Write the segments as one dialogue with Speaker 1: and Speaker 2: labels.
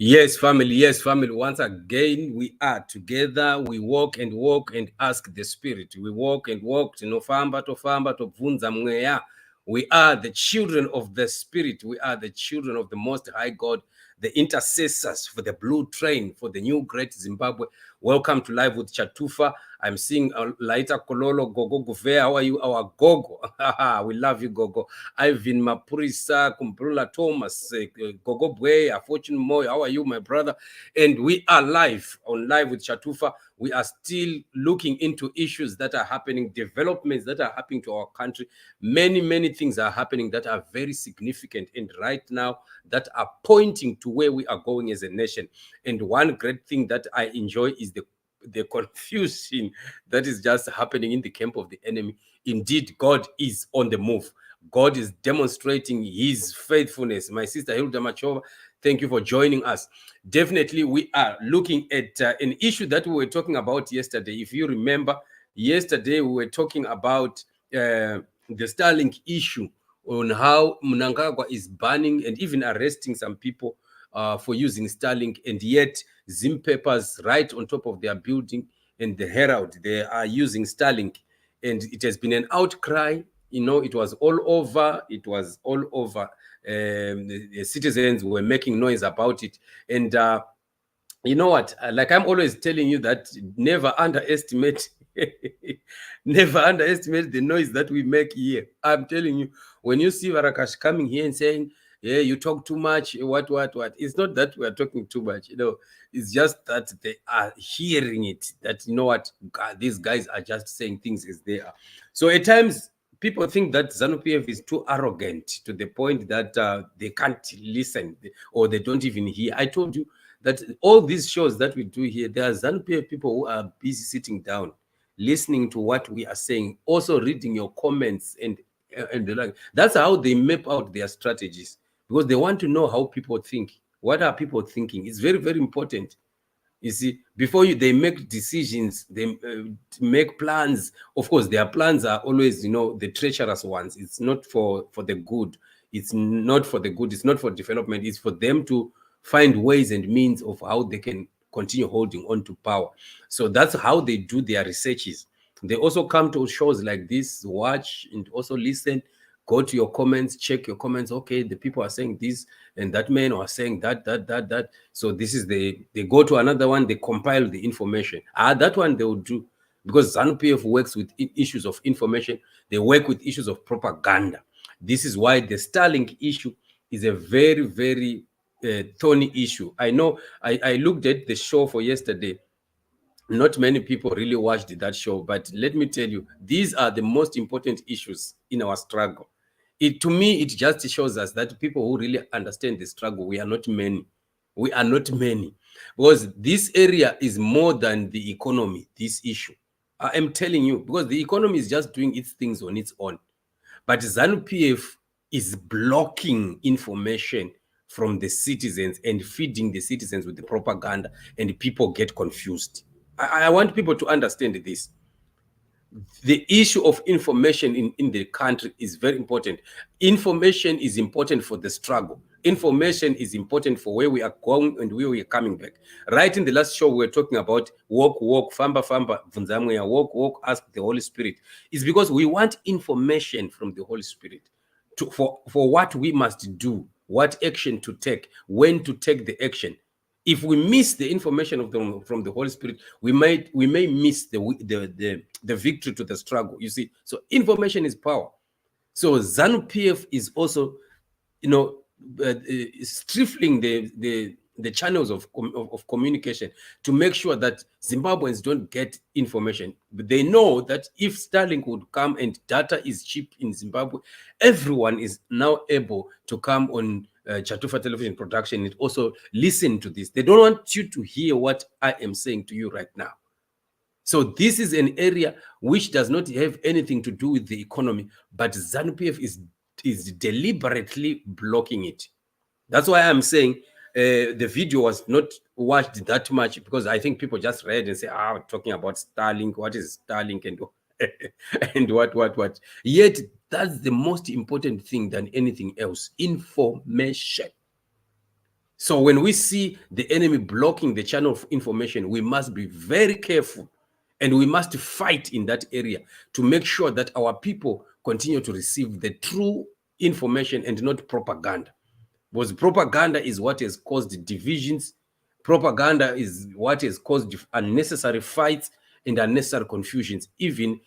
Speaker 1: Yes, family. Yes, family. Once again, we are together. We walk and ask the Spirit. We walk and walk. Famba to bvunza mweya. We are the children of the Spirit. We are the children of the Most High God, the intercessors for the blue train, for the new great Zimbabwe. Welcome to Live with Chatufa. I'm seeing Laita Kololo, Gogo Guvea. How are you, our Gogo? We love you, Gogo. Ivan Mapurisa, Kumbrula Thomas, Gogo Bwe, Fortune Moy. How are you, my brother? And we are live with Chatufa. We are still looking into issues that are happening, developments that are happening to our country. Many things are happening that are very significant and right now that are pointing to where we are going as a nation. And one great thing that I enjoy is the confusion that is just happening in the camp of the enemy. Indeed, God is on the move. God is demonstrating his faithfulness. My sister Hilda Machova, thank you for joining us. Definitely, we are looking at an issue that we were talking about yesterday. If you remember, yesterday we were talking about the Starlink issue, on how MANGAGWANA is banning and even arresting some people for using Starlink, and yet Zimpapers right on top of their building and the Herald, they are using Starlink, and it has been an outcry. It was all over. It was all over. The citizens were making noise about it, and you know what? Like I'm always telling you that never underestimate, never underestimate the noise that we make here. I'm telling you, when you see Varakash coming here and saying, "Yeah, you talk too much," what? It's not that we are talking too much. It's just that they are hearing it. That what, God, these guys are just saying things as they are. So at times, people think that ZANU PF is too arrogant to the point that they can't listen or they don't even hear. I told you that all these shows that we do here, there are ZANU PF people who are busy sitting down, listening to what we are saying, also reading your comments and the like. That's how they map out their strategies, because they want to know how people think. What are people thinking? It's very important. You see, before they make decisions, they make plans. Of course, their plans are always, the treacherous ones. It's not for the good. It's not for the good. It's not for development. It's for them to find ways and means of how they can continue holding on to power. So that's how they do their researches. They also come to shows like this, watch and also listen. Go to your comments, check your comments. Okay, the people are saying this, and that man was saying that. So this is they go to another one, they compile the information. That one they will do, because ZANU PF works with issues of information. They work with issues of propaganda. This is why the Starlink issue is a very thorny issue. I know I looked at the show for yesterday. Not many people really watched that show, but let me tell you, these are the most important issues in our struggle. To me, it just shows us that people who really understand the struggle, we are not many. We are not many, because this area is more than the economy, this issue. I am telling you, because the economy is just doing its things on its own. But ZANU PF is blocking information from the citizens and feeding the citizens with the propaganda, and people get confused. I want people to understand this. The issue of information in the country is very important. Information is important for the struggle. Information is important for where we are going and where we are coming back. Right in the last show, we were talking about walk, famba, vunzamweya, walk, ask the Holy Spirit. It's because we want information from the Holy Spirit for what we must do, what action to take, when to take the action. If we miss the information from the Holy Spirit, we may miss the victory to the struggle. You see, so information is power. So ZANU PF is also, stifling the channels of communication to make sure that Zimbabweans don't get information. But they know that if Starlink would come and data is cheap in Zimbabwe, everyone is now able to come on Chatufa television production and also listen to this. They don't want you to hear what I am saying to you right now. So this is an area which does not have anything to do with the economy, but ZANU PF is deliberately blocking it. That's why I'm saying the video was not watched that much, because I think people just read and say, talking about Starlink, what is Starlink and and what. Yet that's the most important thing than anything else, information. So when we see the enemy blocking the channel of information, we must be very careful, and we must fight in that area to make sure that our people continue to receive the true information and not propaganda. Because propaganda is what has caused divisions. Propaganda is what has caused unnecessary fights and unnecessary confusions, even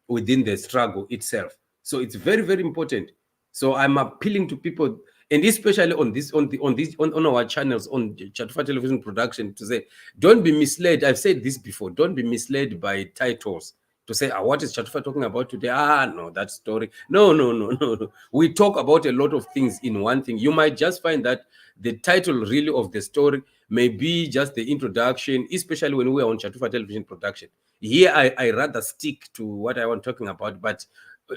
Speaker 1: within the struggle itself. So it's very, very important. So I'm appealing to people, and especially on our channels, on Chatufa Television Production, to say, don't be misled. I've said this before. Don't be misled by titles to say, what is Chatufa talking about today? No, that story. No, no, no, no, no. We talk about a lot of things in one thing. You might just find that the title really of the story may be just the introduction, especially when we are on Chatufa Television Production. Here, I rather stick to what I want talking about, but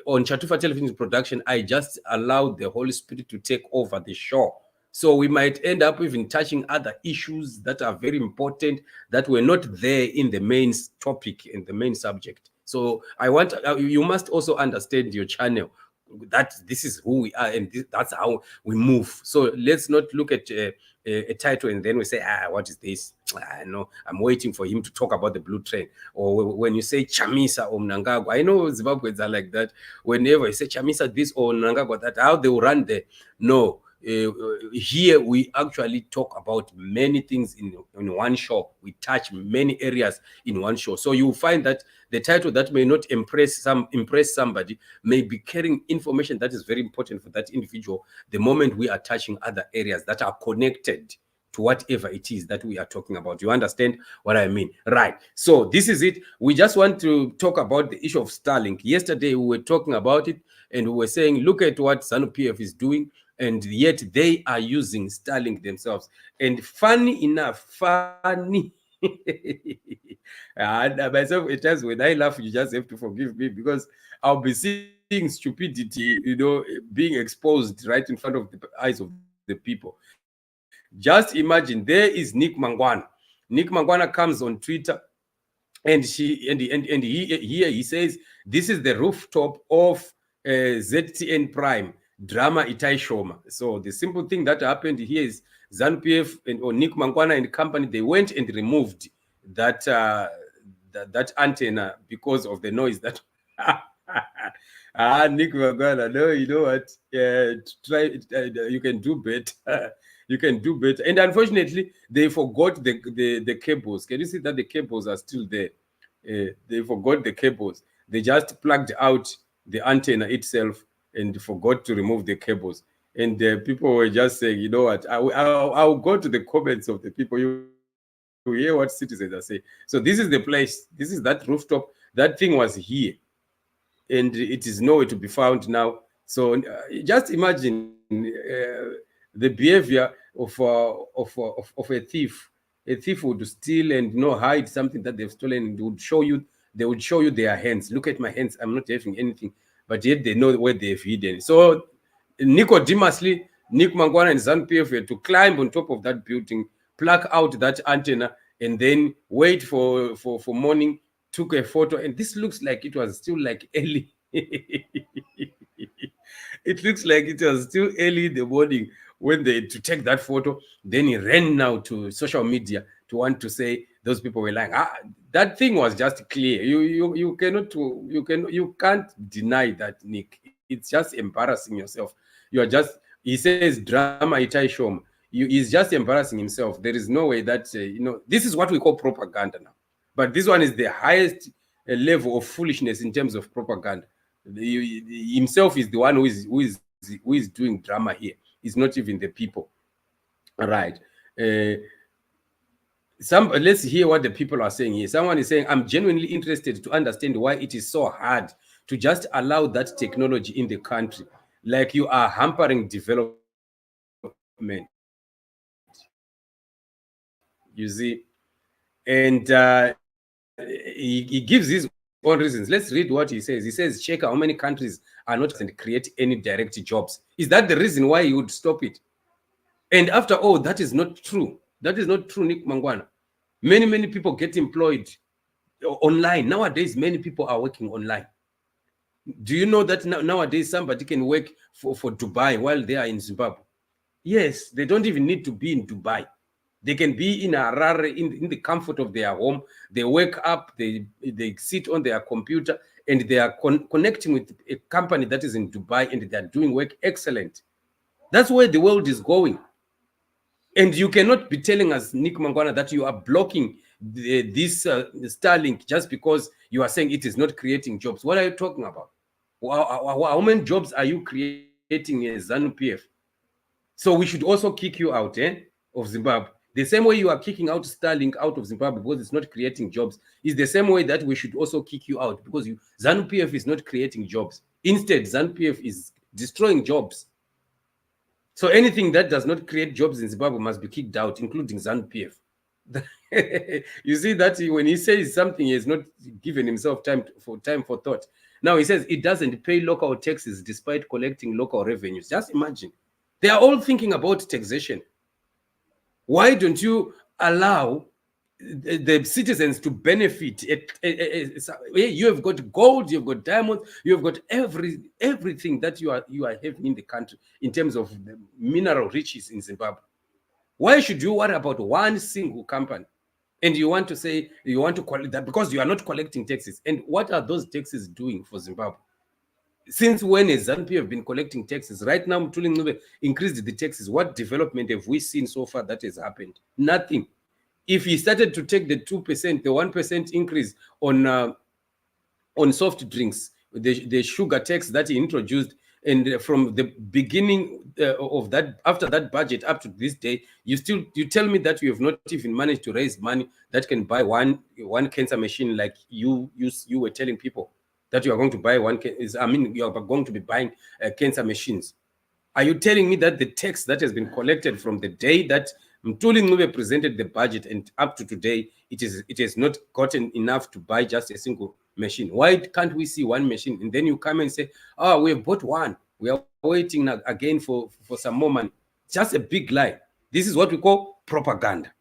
Speaker 1: on Chatufa Television Production, I just allow the Holy Spirit to take over the show. So we might end up even touching other issues that are very important that were not there in the main topic and the main subject. So I want you must also understand your channel, that this is who we are, and that's how we move. So let's not look at a title and then we say, what is this? No, I'm waiting for him to talk about the blue train. Or when you say Chamisa or Mnangagwa, I know Zimbabweans are like that. Whenever you say Chamisa this or Mnangagwa that, how they will run there. No, here we actually talk about many things in one show. We touch many areas in one show. So you find that the title that may not impress somebody may be carrying information that is very important for that individual the moment we are touching other areas that are connected to whatever it is that we are talking about. You understand what I mean? Right. So this is it. We just want to talk about the issue of Starlink. Yesterday we were talking about it, and we were saying, look at what ZANU PF is doing, and yet they are using Starlink themselves. And funny enough, and myself, at times when I laugh, you just have to forgive me, because I'll be seeing stupidity, being exposed right in front of the eyes of the people. Just imagine, there is Nick Mangwana. Nick Mangwana comes on Twitter, and he says, this is the rooftop of ZTN Prime drama Itai Shoma. So the simple thing that happened here is ZANU PF or Nick Mangwana and company, they went and removed that that antenna because of the noise that Nick Mangwana, no, you know what, try you can do better. You can do better. And unfortunately, they forgot the cables. Can you see that the cables are still there? They forgot the cables. They just plugged out the antenna itself and forgot to remove the cables. And people were just saying, you know what, I'll go to the comments of the people. You hear what citizens are saying. So this is the place. This is that rooftop. That thing was here, and it is nowhere to be found now. So just imagine the behavior of a thief. A thief would steal and hide something that they've stolen, and they would show you their hands. Look at my hands, I'm not having anything, but yet they know where they've hidden. So Nicodemously, Nick Mangwana and ZANU PF had to climb on top of that building, pluck out that antenna, and then wait for morning, took a photo, and this looks like it was still like early. It looks like it was still early in the morning when they to take that photo. Then he ran now to social media to want to say those people were lying. That thing was just clear. You can't deny that, Nick. It's just embarrassing yourself. You are just, he says drama itai shom. He's just embarrassing himself. There is no way that this is what we call propaganda now. But this one is the highest level of foolishness in terms of propaganda. Himself is the one who is doing drama here. It's not even the people. All right. Let's hear what the people are saying here. Someone is saying, I'm genuinely interested to understand why it is so hard to just allow that technology in the country. Like you are hampering development. You see? And he gives his own reasons. Let's read what he says. He says, check how many countries are not and create any direct jobs. Is that the reason why he would stop it? And after all, that is not true. That is not true, Nick Mangwana. Many people get employed online. Nowadays, many people are working online. Do you know that nowadays somebody can work for Dubai while they are in Zimbabwe? Yes, they don't even need to be in Dubai. They can be in Harare, in the comfort of their home. They wake up, they sit on their computer, and they are connecting with a company that is in Dubai, and they are doing work excellent. That's where the world is going. And you cannot be telling us, Nick Mangwana, that you are blocking this Starlink just because you are saying it is not creating jobs. What are you talking about? How many jobs are you creating as ZANU PF? So we should also kick you out of Zimbabwe. The same way you are kicking out Starlink out of Zimbabwe because it's not creating jobs is the same way that we should also kick you out because ZANU PF is not creating jobs. Instead, ZANU PF is destroying jobs. So anything that does not create jobs in Zimbabwe must be kicked out, including ZANU PF. You see that when he says something, he has not given himself time for thought. Now he says it doesn't pay local taxes despite collecting local revenues. Just imagine. They are all thinking about taxation. Why don't you allow the citizens to benefit? You have got gold, you've got diamonds, you've got everything that you are having in the country in terms of the mineral riches in Zimbabwe. Why should you worry about one single company? And you want to say you want to collect that because you are not collecting taxes. And what are those taxes doing for Zimbabwe? Since when has ZANU PF been collecting taxes? Right now, Mtuli increased the taxes. What development have we seen so far that has happened? Nothing. If he started to take the 2%, the 1% increase on soft drinks, the sugar tax that he introduced, and from the beginning of that, after that budget up to this day, you tell me that you have not even managed to raise money that can buy one cancer machine like you were telling people that you are going to buy you are going to be buying cancer machines. Are you telling me that the tax that has been collected from the day that Mtuli Ncube presented the budget and up to today, it has not gotten enough to buy just a single machine? Why can't we see one machine? And then you come and say, oh, we have bought one. We are waiting again for some more money. Just a big lie. This is what we call propaganda,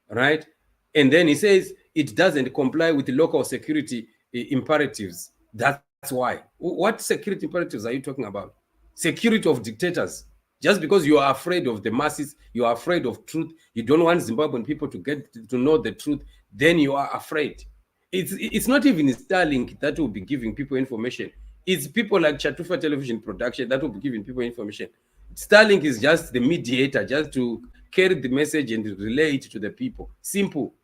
Speaker 1: right? And then he says it doesn't comply with the local security imperatives. That's why. What security imperatives are you talking about? Security of dictators. Just because you are afraid of the masses, you are afraid of truth, you don't want Zimbabwean people to get to know the truth, then you are afraid. It's not even Starlink that will be giving people information. It's people like Chatufa Television Production that will be giving people information. Starlink is just the mediator, just to carry the message and relay it to the people. Simple.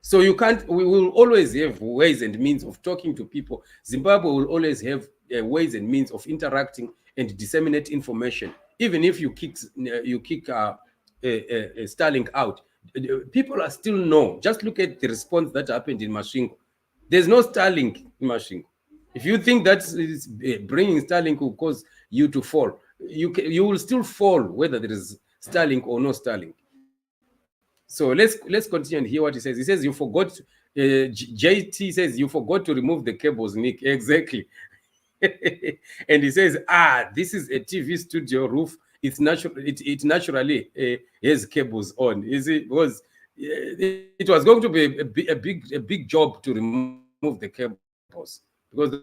Speaker 1: So we will always have ways and means of talking to people. Zimbabwe will always have ways and means of interacting and disseminate information. Even if you kick Starlink out, people are still no. Just look at the response that happened in Masvingo. There's no Starlink in Masvingo. If you think that bringing Starlink will cause you to fall, you will still fall whether there is Starlink or no Starlink. So let's continue and hear what he says. He says you forgot. JT says you forgot to remove the cables, Nick. Exactly. And he says, this is a TV studio roof. It's natural. It naturally has cables on. Is it? Because it was going to be a big job to remove the cables, because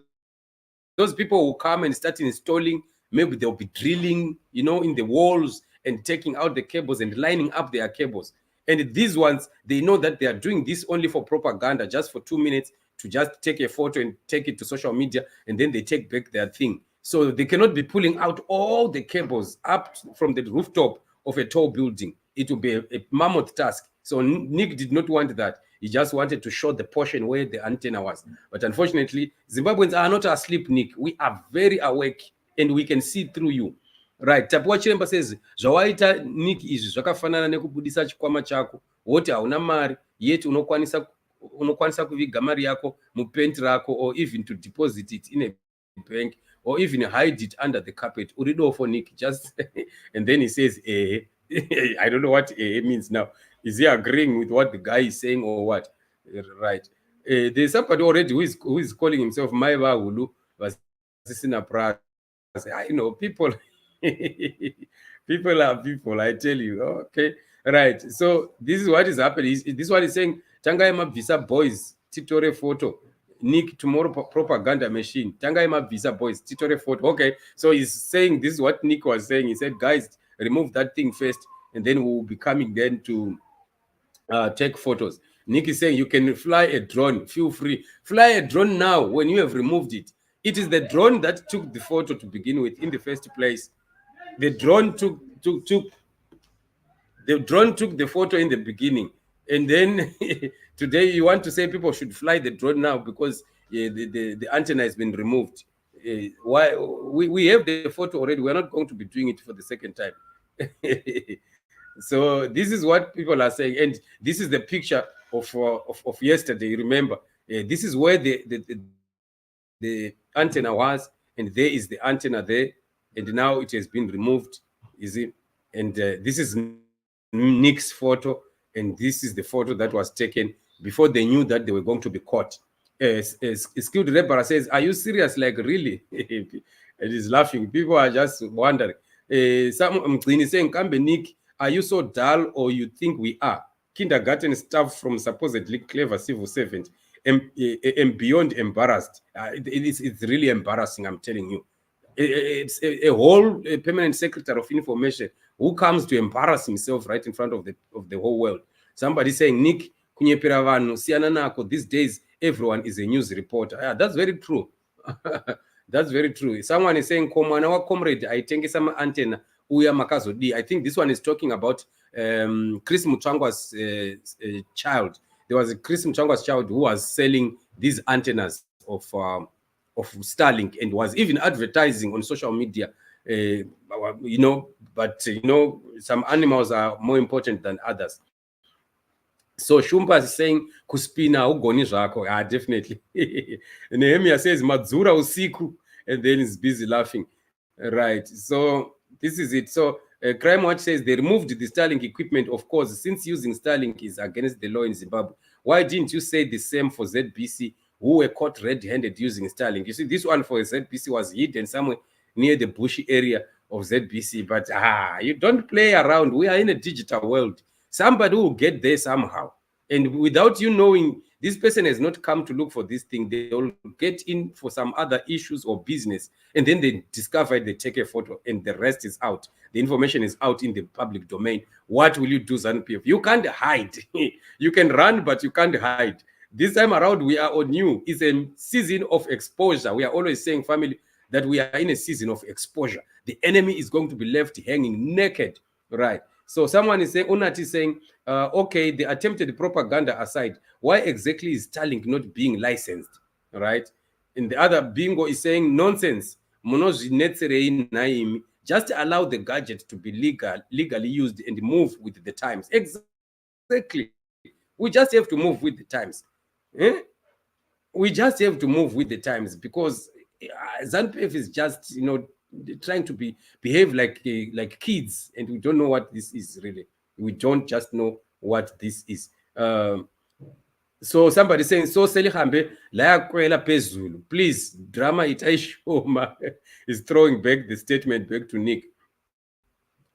Speaker 1: those people will come and start installing. Maybe they'll be drilling, in the walls and taking out the cables and lining up their cables. And these ones, they know that they are doing this only for propaganda, just for 2 minutes, to just take a photo and take it to social media, and then they take back their thing. So they cannot be pulling out all the cables up from the rooftop of a tall building. It will be a mammoth task. So Nick did not want that. He just wanted to show the portion where the antenna was. But unfortunately, Zimbabweans are not asleep, Nick. We are very awake, and we can see through you. Right. Tapua Chiremba says, zvawaita Nick izvi zvakafanana nekubudisa chikwama chako, woti hauna mari, yet unokwanisa kuviga mari yako mupenti rako, or even to deposit it in a bank, or even hide it under the carpet. Urido for Nick, just and then he says, I don't know what means now. Is he agreeing with what the guy is saying or what? Right. There's somebody already who is calling himself Maiva Hulu Vasisina Pratt. People people are people, I tell you. Okay, right. So this is what is happening. This is what he's saying. Tangaima Visa boys, titore photo. Nick tomorrow propaganda machine. Tangaima Visa boys, titore photo. Okay, so he's saying this is what Nick was saying. He said, guys, remove that thing first, and then we'll be coming then to take photos. Nick is saying you can fly a drone, feel free. Fly a drone now when you have removed it. It is the drone that took the photo to begin with in the first place. The drone took the photo in the beginning, and then today you want to say people should fly the drone now because the antenna has been removed. Why we have the photo already? We're not going to be doing it for the second time. So this is what people are saying, and this is the picture of yesterday. Remember, this is where the antenna was, and there is the antenna there, and now it has been removed. Is it? And this is Nick's photo, and this is the photo that was taken before they knew that they were going to be caught. Skilled Rebara says, "Are you serious? Like really?" It is laughing. People are just wondering. Some is saying, "Kambe Nick, are you so dull, or you think we are kindergarten staff from supposedly clever civil servant and beyond embarrassed?" It's really embarrassing. I'm telling you. It's a whole permanent secretary of information who comes to embarrass himself right in front of the whole world. Somebody saying, Nick, kunyepera vanhu siyana nako. These days, everyone is a news reporter. Yeah, that's very true. That's very true. Someone is saying, komwana wa comrade, aitengesa ma antenna uya makazodi. I think this one is talking about Chris Muchangwa's child. There was a Chris Muchangwa's child who was selling these antennas of Starlink and was even advertising on social media, but some animals are more important than others. So Shumba is saying kuspina ugoni zvako. Definitely. Nehemia says madzura usiku, and then is busy laughing. Right. So this is it. So Crime Watch says they removed the Starlink equipment, of course, since using Starlink is against the law in Zimbabwe. Why didn't you say the same for ZBC, who were caught red-handed using Starlink? You see, this one for ZBC was hidden somewhere near the bushy area of ZBC. But you don't play around. We are in a digital world. Somebody will get there somehow. And without you knowing, this person has not come to look for this thing. They will get in for some other issues or business. And then they discover it, they take a photo, and the rest is out. The information is out in the public domain. What will you do, ZANU PF? You can't hide. You can run, but you can't hide. This time around, we are on you. It's a season of exposure. We are always saying, family, that we are in a season of exposure. The enemy is going to be left hanging naked, right? So someone is saying, Unat is saying, okay, the attempted propaganda aside, why exactly is Starlink not being licensed, right? And the other bingo is saying, nonsense. Just allow the gadget to be legally used and move with the times. Exactly. We just have to move with the times. We just have to move with the times, because ZANU PF is just, trying to behave like kids, and we don't know what this is really. We don't just know what this is. So somebody saying, so selihambe la kwela pezulu. Please, drama itaishoma is throwing back the statement back to Nick.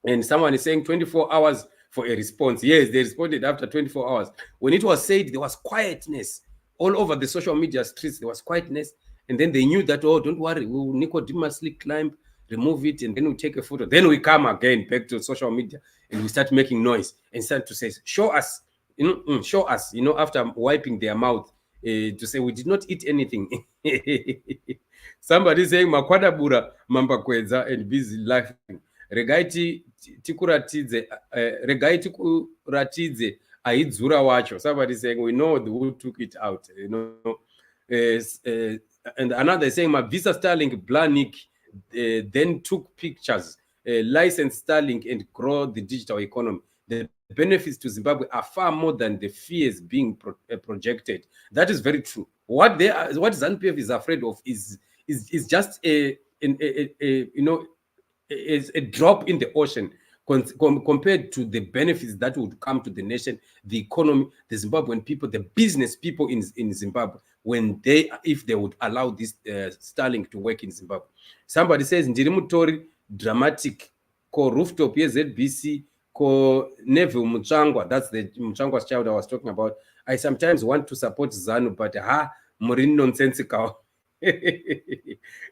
Speaker 1: And someone is saying 24 hours for a response. Yes, they responded after 24 hours. When it was said, there was quietness all over the social media streets. There was quietness. And then they knew that, oh, don't worry, we will nicodemously climb, remove it, and then we take a photo. Then we come again back to social media, and we start making noise and start to say, show us, show us, after wiping their mouth, to say we did not eat anything. Somebody saying, Makwadabura, Mambakweza, and busy laughing. Regai tikuratidze aidzura wacho. Somebody saying, we know who took it out, and another is saying, my Visa Starlink Blanik then took pictures, licensed Starlink, and grow the digital economy. The benefits to Zimbabwe are far more than the fears being projected. That is very true. What ZANU PF is afraid of is just a drop in the ocean compared to the benefits that would come to the nation, the economy, the Zimbabwean people, the business people in Zimbabwe, if they would allow this Starlink to work in Zimbabwe. Somebody says, Ndirimutori dramatic, ko rooftop ZBC, ko Neville Muchangwa. That's the Muchangwa's child I was talking about. I sometimes want to support ZANU, but Morin nonsensical.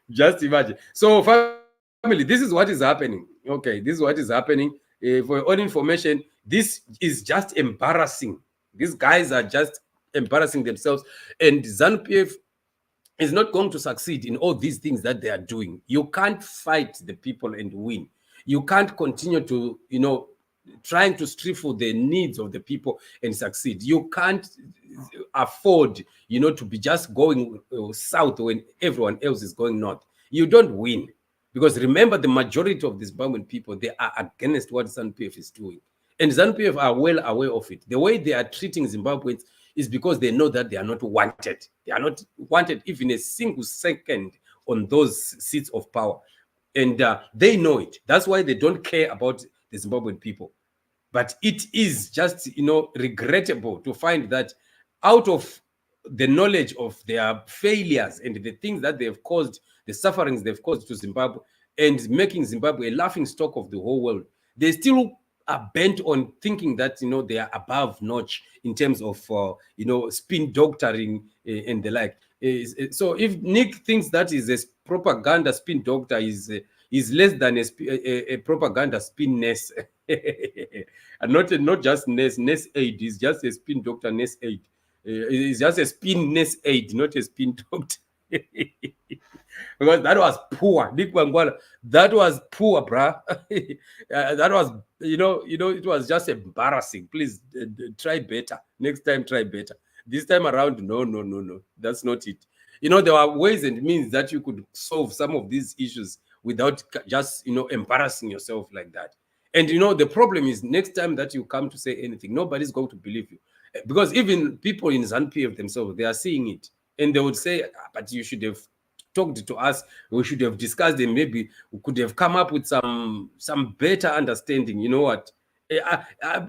Speaker 1: Just imagine. So family, this is what is happening. Okay, this is what is happening. For your own information, this is just embarrassing. These guys are just embarrassing themselves. And ZANU PF is not going to succeed in all these things that they are doing. You can't fight the people and win. You can't continue to, trying to stifle the needs of the people and succeed. You can't afford, to be just going south when everyone else is going north. You don't win. Because remember, the majority of the Zimbabwean people, they are against what ZANU PF is doing. And ZANU PF are well aware of it. The way they are treating Zimbabweans is because they know that they are not wanted. They are not wanted even a single second on those seats of power. And they know it. That's why they don't care about the Zimbabwean people. But it is just, regrettable to find that out of the knowledge of their failures and the things that they've caused, the sufferings they've caused to Zimbabwe, and making Zimbabwe a laughing stock of the whole world, they still are bent on thinking that, they are above notch in terms of, spin doctoring and the like. So if Nick thinks that is a propaganda spin doctor, is less than a propaganda spin nurse. And not just nurse aid, is just a spin doctor nurse aid. It's just a spin nurse aid, not a spin doctor. Because that was poor, Nick Mangwana. That was poor, bruh. That was, it was just embarrassing. Please try better. Next time, try better. This time around, no. That's not it. There are ways and means that you could solve some of these issues without just, embarrassing yourself like that. And, the problem is next time that you come to say anything, nobody's going to believe you. Because even people in ZANU PF themselves, they are seeing it. And they would say, but you should have talked to us, we should have discussed them, maybe we could have come up with some better understanding. You know what?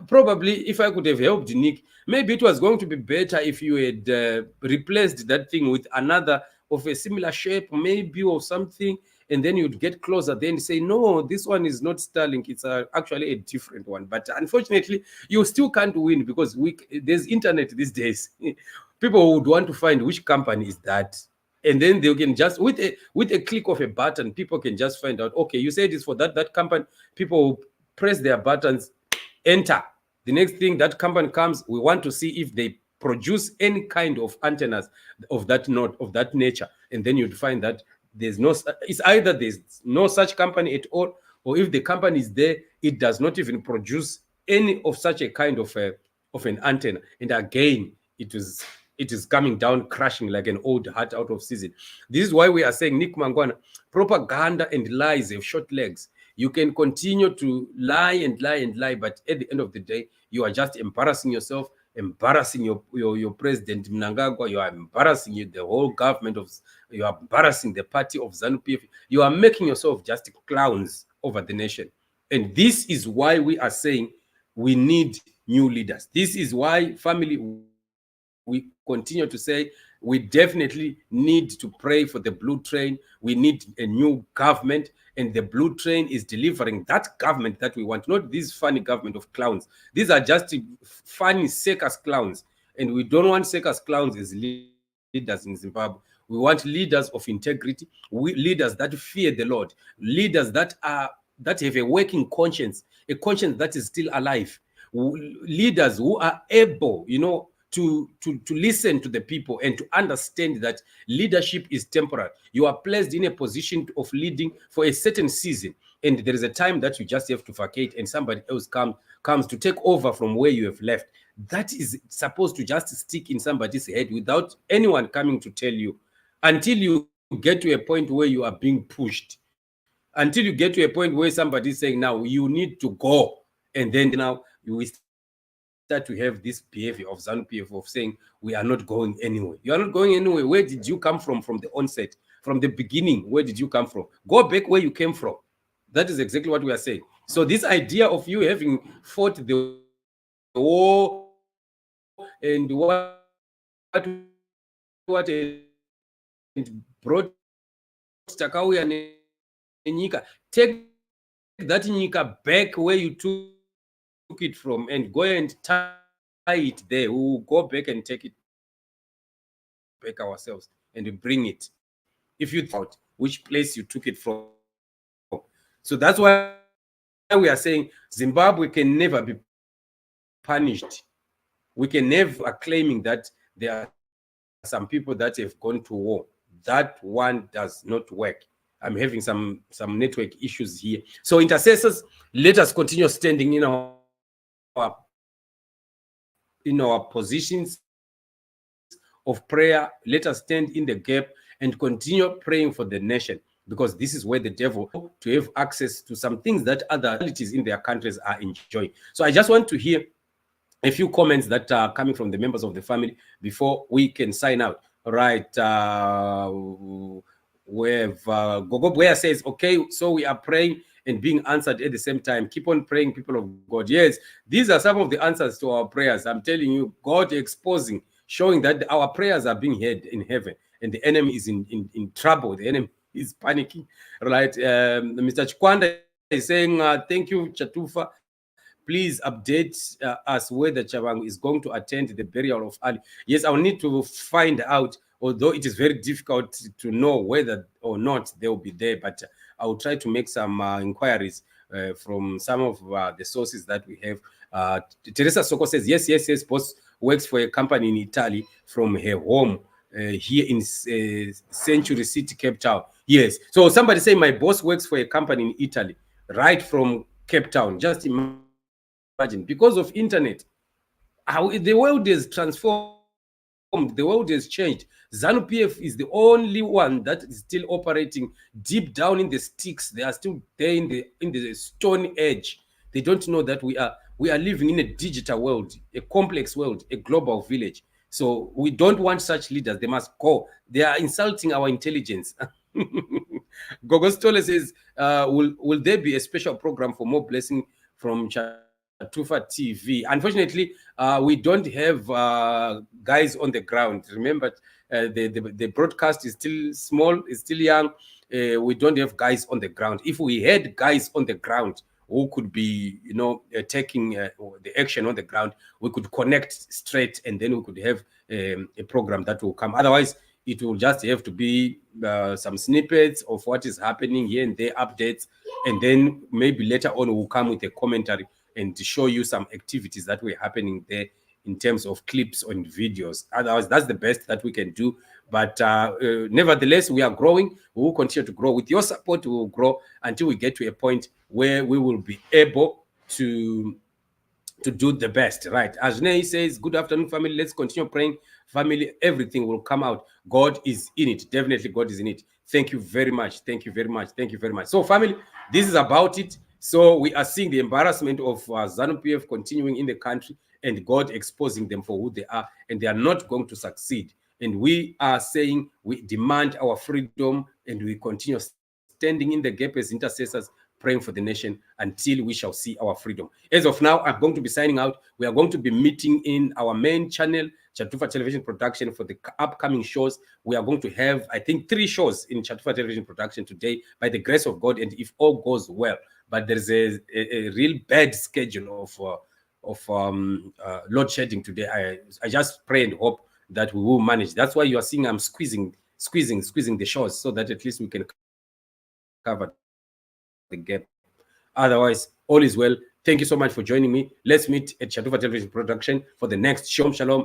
Speaker 1: Probably if I could have helped Nick, maybe it was going to be better if you had replaced that thing with another of a similar shape, maybe, or something, and then you'd get closer, then say, no, this one is not Starlink, it's actually a different one. But unfortunately, you still can't win because there's internet these days. People would want to find which company is that, and then they can just, with a click of a button, people can just find out, okay, you said it's for that company. People will press their buttons, enter. The next thing, that company comes, we want to see if they produce any kind of antennas of that nature. And then you'd find that it's either there's no such company at all, or if the company is there, it does not even produce any of such a kind of an antenna. And again, it is coming down crashing like an old hat out of season. This is why we are saying, Nick Mangwana, propaganda and lies have short legs. You can continue to lie and lie and lie, but at the end of the day, you are just embarrassing yourself, embarrassing your president Mnangagwa, you are embarrassing the whole government you are embarrassing the party of ZANU PF. You are making yourself just clowns over the nation. And this is why we are saying we need new leaders. This is why, family, we continue to say we definitely need to pray for the blue train. We need a new government, and the blue train is delivering that government that we want, not this funny government of clowns. These are just funny circus clowns, and we don't want circus clowns as leaders in Zimbabwe. We want leaders of integrity, leaders that fear the Lord, leaders that have a working conscience, a conscience that is still alive, leaders who are able, to listen to the people and to understand that leadership is temporary. You are placed in a position of leading for a certain season, and there is a time that you just have to vacate, and somebody else comes to take over from where you have left. That is supposed to just stick in somebody's head without anyone coming to tell you, until you get to a point where you are being pushed, until you get to a point where somebody is saying, now you need to go, and then now you will start to have this behavior of ZANU PF of saying, we are not going anywhere. You are not going anywhere. Where did you come from the onset? From the beginning, where did you come from? Go back where you came from. That is exactly what we are saying. So this idea of you having fought the war and what and brought Takauya Nyika, take that Nyika back where you took it from and go and tie it there. We will go back and take it back ourselves and bring it. If you thought which place you took it from. So that's why we are saying Zimbabwe can never be punished. We can never claiming that there are some people that have gone to war. That one does not work. I'm having some network issues here. So intercessors, let us continue standing in our positions of prayer. Let us stand in the gap and continue praying for the nation, because this is where the devil to have access to some things that other realities in their countries are enjoying. So I just want to hear a few comments that are coming from the members of the family before we can sign out. Right. We have Gogo Boya says, okay, so we are praying and being answered at the same time. Keep on praying, people of God. Yes, these are some of the answers to our prayers. I'm telling you, God exposing, showing that our prayers are being heard in heaven, and the enemy is in trouble. The enemy is panicking. Right. Mr. Chikwanda is saying, thank you, Chatufa. Please update us whether Chabang is going to attend the burial of Ali. Yes, I'll need to find out, although it is very difficult to know whether or not they will be there, but I'll try to make some inquiries from some of the sources that we have. Teresa Soko says, yes, boss works for a company in Italy from her home here in Century City, Cape Town. Yes, so somebody say my boss works for a company in Italy, right from Cape Town. Just imagine, because of internet, how the world is transformed, the world has changed. ZANU PF is the only one that is still operating deep down in the sticks. They are still there in the stone age. They don't know that we are living in a digital world, a complex world, a global village. So we don't want such leaders. They must go. They are insulting our intelligence. Gogo Stole says, will there be a special program for more blessing from Chatufa TV? Unfortunately, we don't have guys on the ground. Remember, the broadcast is still small, is still young. We don't have guys on the ground. If we had guys on the ground who could be, taking the action on the ground, we could connect straight, and then we could have a program that will come. Otherwise, it will just have to be some snippets of what is happening here and there, updates, and then maybe later on we'll come with a commentary and to show you some activities that were happening there in terms of clips and videos. Otherwise, that's the best that we can do. But nevertheless, we are growing. We will continue to grow. With your support, we will grow until we get to a point where we will be able to do the best. Right. Ajnei says, good afternoon, family. Let's continue praying. Family, everything will come out. God is in it. Definitely, God is in it. Thank you very much. Thank you very much. Thank you very much. So, family, this is about it. So we are seeing the embarrassment of ZANU PF continuing in the country, and God exposing them for who they are, and they are not going to succeed. And we are saying we demand our freedom, and we continue standing in the gap as intercessors, praying for the nation until we shall see our freedom. As of now, I'm going to be signing out. We are going to be meeting in our main channel, Chatufa Television Production, for the upcoming shows. We are going to have, I think, 3 shows in Chatufa Television Production today, by the grace of God, and if all goes well. But there's a real bad schedule of load shedding today. I just pray and hope that we will manage. That's why you are seeing I'm squeezing the shows, so that at least we can cover the gap. Otherwise, all is well. Thank you so much for joining me. Let's meet at Chatufa Television Production for the next show. Shalom.